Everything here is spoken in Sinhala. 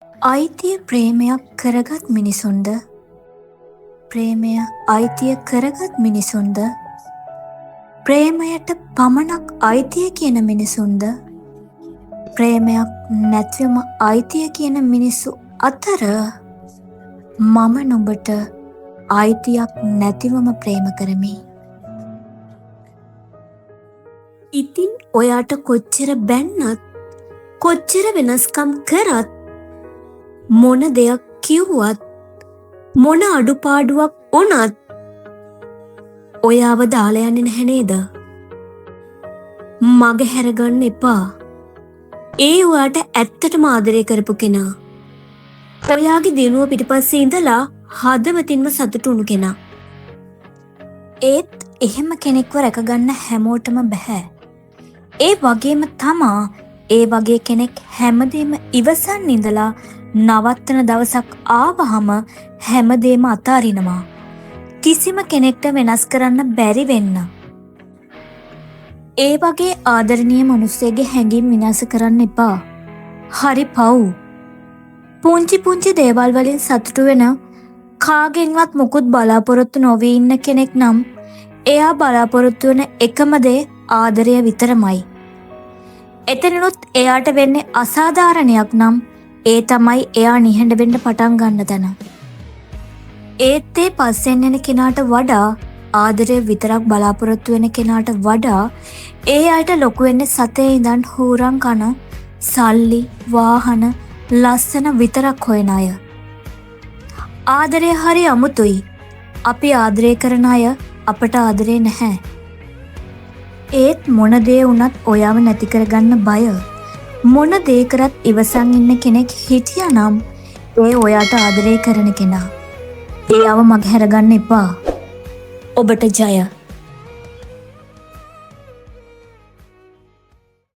අයිතිය ප්‍රේමයක් කරගත් මිනිසුන්ද ප්‍රේමය අයිතිය කරගත් මිනිසුන්ද ප්‍රේමයට පමණක් අයිතිය කියන මිනිසුන්ද ප්‍රේමයක් නැතිවම අයිතිය කියන මිනිස්සු අතර මම නුඹට අයිතියක් නැතිවම ප්‍රේම කරමි. ඉතින් ඔයාට කොච්චර බැන්නත් කොච්චර වෙනස්කම් කරත් මොන දෙයක් කිව්වත් මොන අඩුපාඩුවක් වුණත් ඔයාව දාලා යන්නේ නැහැ නේද? මග හැරගන්න එපා. ඒ ඔයාට ඇත්තටම ආදරය කරපු කෙනා. ඔයාගේ දිනුව පිටිපස්සේ ඉඳලා හදවතින්ම සතුටු වුණු කෙනා. ඒත් එහෙම කෙනෙක්ව රැකගන්න හැමෝටම බෑ. ඒ වගේම තමා ඒ වගේ කෙනෙක් හැමදේම ඉවසන් ඉඳලා නවත්තන දවසක් ආවහම හැමදේම අතාරිනවා. කිසිම කෙනෙක්ට වෙනස් කරන්න බැරි වෙන්න. ඒ වගේ ආදරණීය මිනිස්සෙගේ හැඟීම් විනාශ කරන්න එපා. හරි පව්. පුංචි පුංචි දේවල් වලින් සතුටු වෙන කාගෙන්වත් මුකුත් බලාපොරොත්තු නොවී ඉන්න කෙනෙක් නම් එයා බලාපොරොත්තු වෙන එකම දේ ආදරය විතරමයි. එතනනොත් එයාට වෙන්නේ අසාධාරණයක් නම් ඒ තමයි එයා නිහඬ වෙන්න පටන් ගන්න තැන. ඒත් ඒ පස්සෙන් යන කෙනාට වඩා ආදරය විතරක් බලාපොරොත්තු වෙන කෙනාට වඩා ඒ අයට ලොකු වෙන්නේ සතේ ඉඳන් හූරන් කන සල්ලි වාහන ලස්සන විතරක් හොයන අය. ආදරය හරි අමුතුයි. අපි ආදරය කරන අය අපට ආදරේ නැහැ. ඒත් මොන දේ වුණත් ඔයාව නැති කරගන්න බය මොන දේ කරත් ඉවසන් ඉන්න කෙනෙක් හිටියානම් ඒ ඔයාට ආදරය කරන කෙනා. එයාව මගහැරගන්න එපා. ඔබට ජය.